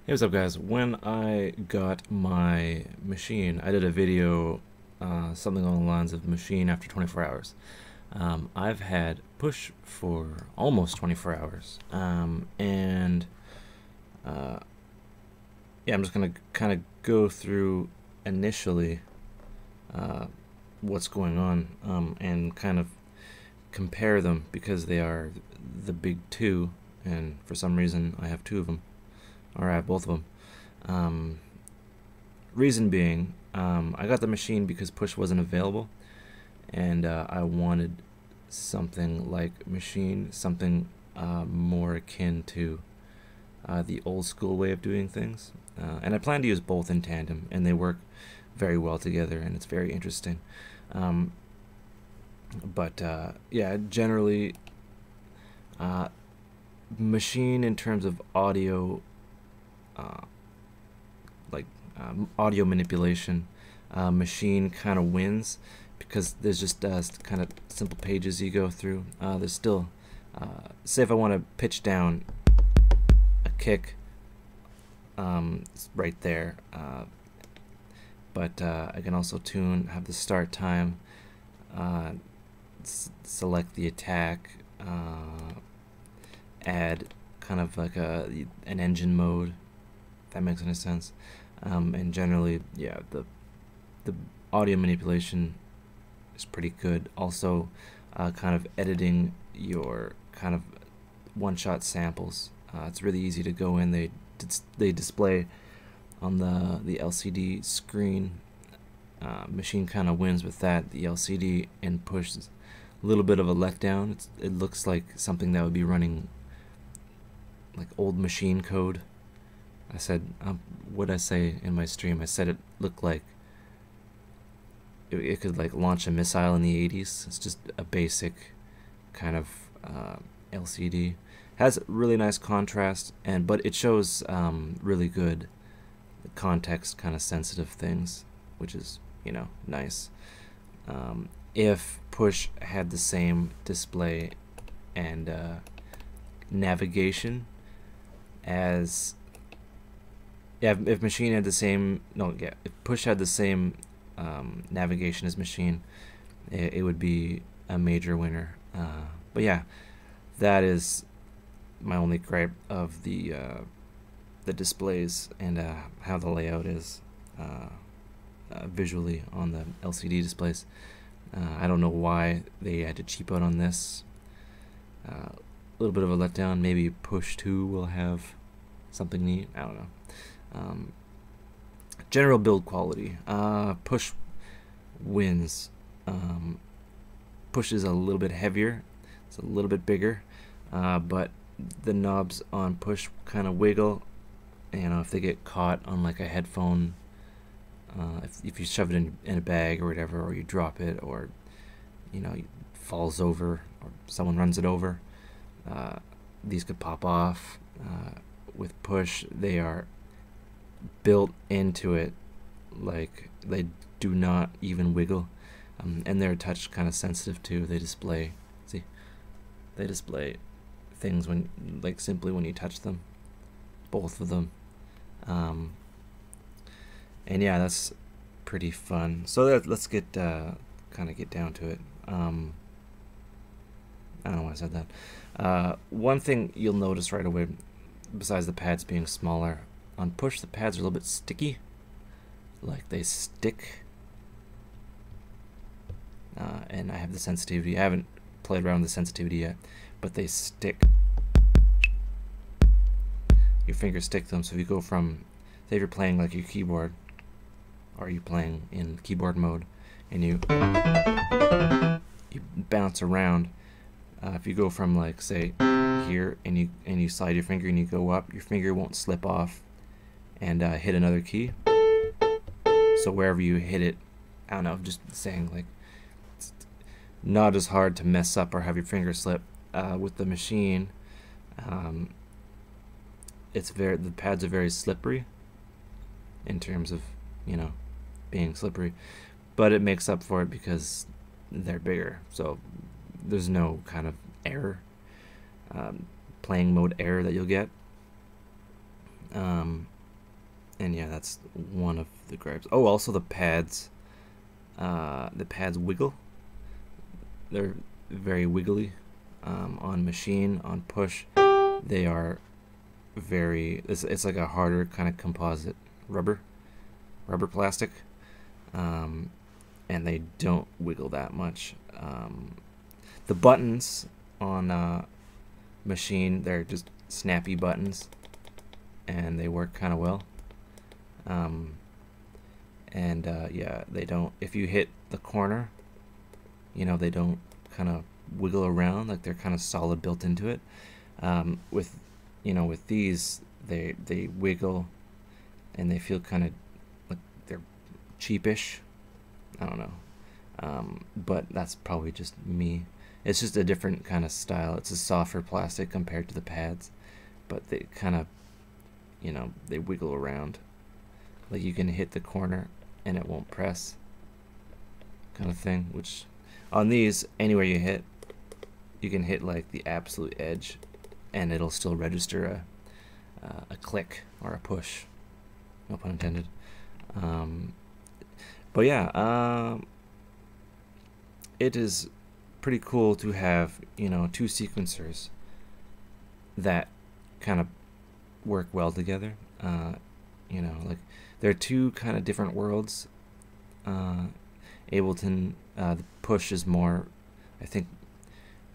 Hey, what's up, guys? When I got my Maschine, I did a video, something along the lines of Maschine after 24 hours. I've had push for almost 24 hours, and yeah, I'm just gonna kind of go through initially what's going on, and kind of compare them because they are the big two, and for some reason I have two of them. Or I have both of them. Reason being, I got the Maschine because push wasn't available, and I wanted something like Maschine, something more akin to the old school way of doing things. And I plan to use both in tandem, and they work very well together, and it's very interesting. Yeah, generally, Maschine in terms of audio, audio manipulation, Maschine kind of wins because there's just kind of simple pages you go through. There's still, say if I want to pitch down a kick, it's right there, but I can also have the start time, select the attack, add kind of like an engine mode, if that makes any sense. And generally, yeah, the audio manipulation is pretty good. Also, kind of editing your kind of one-shot samples. It's really easy to go in. They display on the LCD screen. Maschine kind of wins with that. The LCD and push is a little bit of a letdown. It looks like something that would be running like old Maschine code. I said, what did I say in my stream? I said it looked like it could like launch a missile in the 80s. It's just a basic kind of LCD. Has really nice contrast, but it shows really good context, kind of sensitive things, which is, you know, nice. If push had the same display and navigation as if Maschine had the same, if push had the same navigation as Maschine, it would be a major winner. But yeah, that is my only gripe of the displays and how the layout is visually on the LCD displays. I don't know why they had to cheap out on this. A little bit of a letdown. Maybe push 2 will have something neat. I don't know. General build quality, push wins. Push is a little bit heavier, it's a little bit bigger, but the knobs on push kind of wiggle. You know, if they get caught on like a headphone, if you shove it in a bag or whatever, or you drop it, or you know, it falls over, or someone runs it over, these could pop off. With push, they are built into it, like they do not even wiggle, and they're touch kind of sensitive too. They display, see, they display things when, like, simply when you touch them, both of them. And yeah, that's pretty fun. So let's get kind of get down to it. I don't know why I said that. One thing you'll notice right away, besides the pads being smaller, on push the pads are a little bit sticky, like they stick. And I have the sensitivity. I haven't played around with the sensitivity yet, but they stick. Your fingers stick to them. So if you go from, say if you're playing like your keyboard, or you're playing in keyboard mode, and you bounce around, if you go from, like, say here, and you slide your finger and you go up, your finger won't slip off and hit another key. So wherever you hit it, I don't know, I'm just saying, like, it's not as hard to mess up or have your finger slip. With the Maschine, the pads are very slippery in terms of, you know, being slippery, but it makes up for it because they're bigger, so there's no kind of error, playing mode error that you'll get. And yeah, that's one of the gripes. Oh, also the pads. The pads wiggle. They're very wiggly. On Maschine, on Push, they are very. It's like a harder kind of composite rubber plastic, and they don't wiggle that much. The buttons on Maschine, they're just snappy buttons, and they work kind of well. Yeah, they don't. If you hit the corner, you know, they don't kind of wiggle around, like they're kind of solid built into it. With these, they wiggle, and they feel kind of like they're cheapish. I don't know, but that's probably just me. It's just a different kind of style. It's a softer plastic compared to the pads, but they kind of, they wiggle around. Like you can hit the corner and it won't press, kind of thing. Which on these, anywhere you hit, you can hit like the absolute edge, and it'll still register a click or a push. No pun intended. But yeah, it is pretty cool to have, two sequencers that kind of work well together. Like they're two kind of different worlds. Ableton, the Push is more, I think,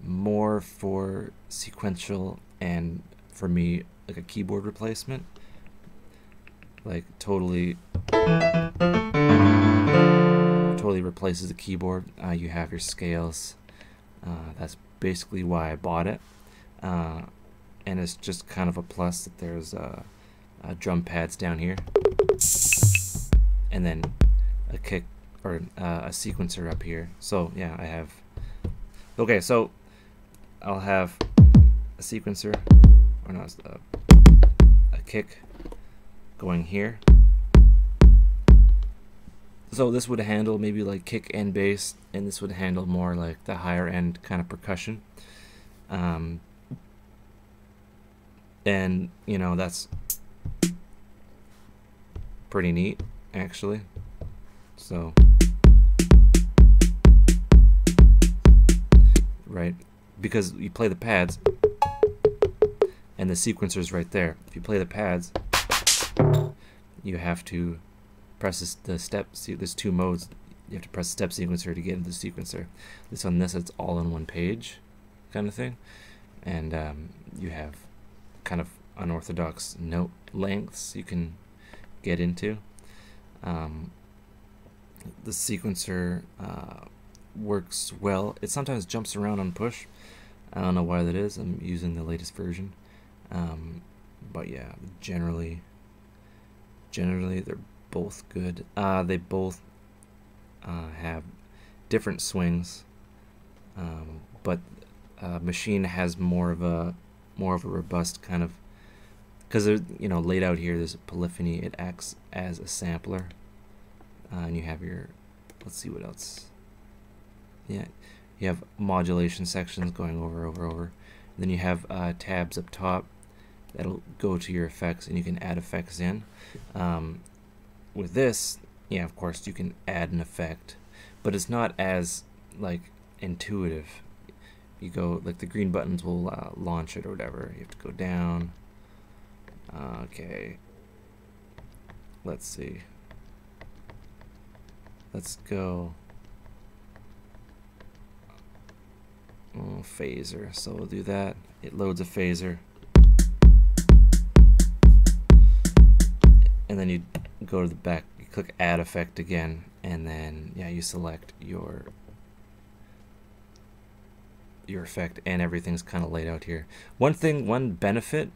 more for sequential, and for me, like a keyboard replacement. Like totally replaces the keyboard. You have your scales. That's basically why I bought it. And it's just kind of a plus that there's drum pads down here, and then a kick or a sequencer up here. So yeah, I have. Okay, so I'll have a sequencer, or not, a kick going here. So this would handle maybe like kick and bass, and this would handle more like the higher end kind of percussion. And that's pretty neat, actually. So right, because you play the pads and the sequencer's right there. If you play the pads, you have to press the step. See, there's two modes. You have to press step sequencer to get into the sequencer. This on this, it's all in one page, kind of thing. And you have kind of unorthodox note lengths you can get into. The sequencer works well. It sometimes jumps around on Push. I don't know why that is. I'm using the latest version. But yeah, generally they're both good. They both have different swings, but Maschine has more of a robust kind of, because they're laid out here. There's a polyphony. It acts as a sampler, and you have your, let's see what else. Yeah, you have modulation sections going over. And then you have tabs up top that'll go to your effects, and you can add effects in. With this, yeah, of course you can add an effect, but it's not as like intuitive. You go, like, the green buttons will launch it or whatever. You have to go down. Okay, let's see. Let's go phaser. So we'll do that. It loads a phaser, and then you go to the back. You click add effect again, and then yeah, you select your effect, and everything's kind of laid out here. One benefit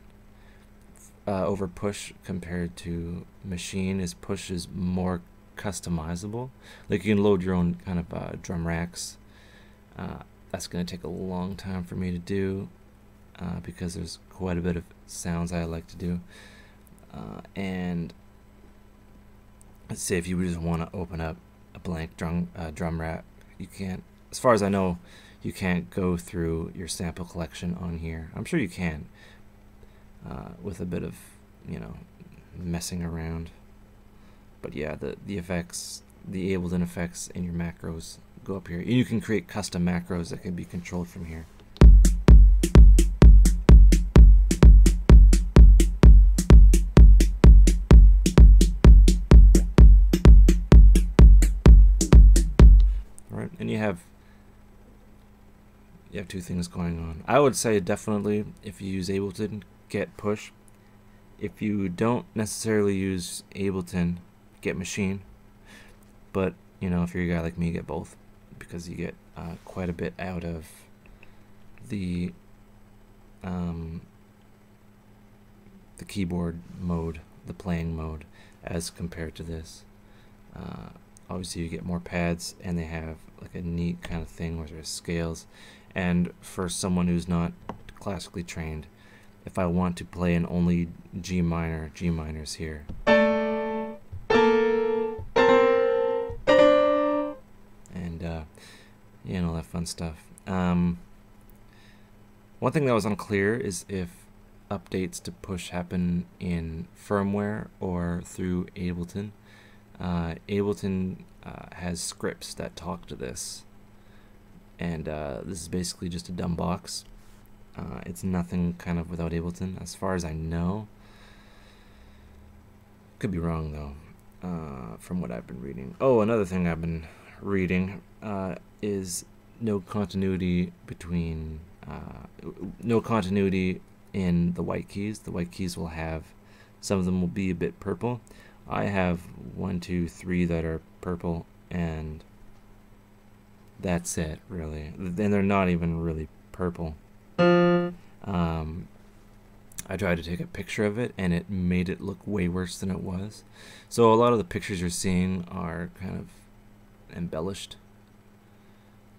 over Push compared to Maschine is Push is more customizable. Like, you can load your own kind of drum racks. That's going to take a long time for me to do, because there's quite a bit of sounds I like to do. And let's say if you just want to open up a blank drum rack, you can't. As far as I know, you can't go through your sample collection on here. I'm sure you can, with a bit of messing around. But yeah, the effects, the Ableton effects in your macros go up here. You can create custom macros that can be controlled from here. Alright, and you have two things going on. I would say definitely, if you use Ableton, get push. If you don't necessarily use Ableton, get Maschine. But you know, if you're a guy like me, get both, because you get quite a bit out of the keyboard mode, the playing mode, as compared to this. Obviously you get more pads, and they have like a neat kind of thing where there's scales. And for someone who's not classically trained, if I want to play in only G minor, G minor's here. And you know, that fun stuff. One thing that was unclear is if updates to push happen in firmware or through Ableton. Ableton has scripts that talk to this, and this is basically just a dumb box. It's nothing kind of without Ableton, as far as I know. Could be wrong though, from what I've been reading. Oh, another thing I've been reading is no continuity between no continuity in the white keys. The white keys will have, some of them will be a bit purple. I have 1, 2, 3 that are purple, and that's it, really. And they're not even really purple. I tried to take a picture of it, and it made it look way worse than it was. So a lot of the pictures you're seeing are kind of embellished,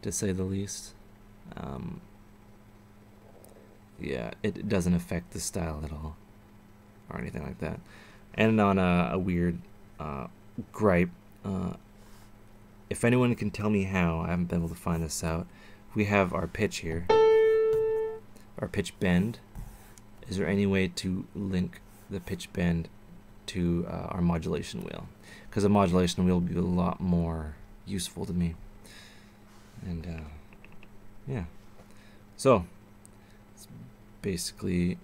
to say the least. Yeah, it doesn't affect the style at all, or anything like that. And on a weird gripe, if anyone can tell me how, I haven't been able to find this out. We have our pitch here, our pitch bend. Is there any way to link the pitch bend to our modulation wheel? Because a modulation wheel would be a lot more useful to me. And yeah, so it's basically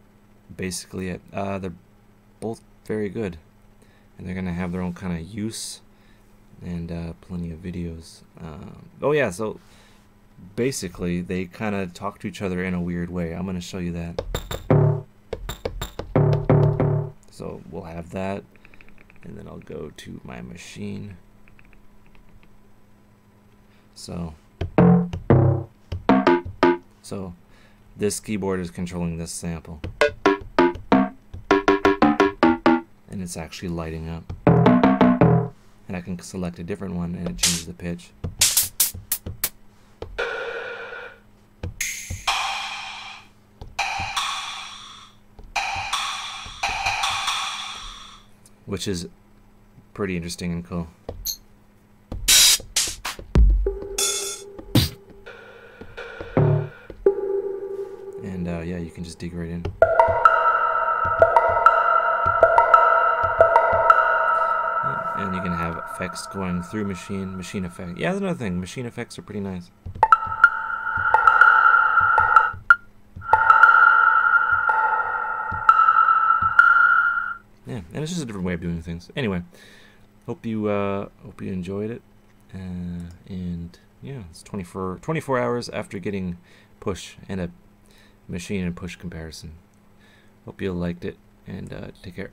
it. They're both very good, and they're gonna have their own kind of use, and plenty of videos. Oh yeah, so basically they kind of talk to each other in a weird way. I'm gonna show you that. So we'll have that, and then I'll go to my Maschine. So this keyboard is controlling this sample, and it's actually lighting up. And I can select a different one, and it changes the pitch. Which is pretty interesting and cool. And yeah, you can just dig right in. And you can have effects going through Maschine effect. Yeah, that's another thing. Maschine effects are pretty nice. Yeah, and it's just a different way of doing things. Anyway, hope you enjoyed it. And yeah, it's 24 hours after getting push and a Maschine and push comparison. Hope you liked it, and take care.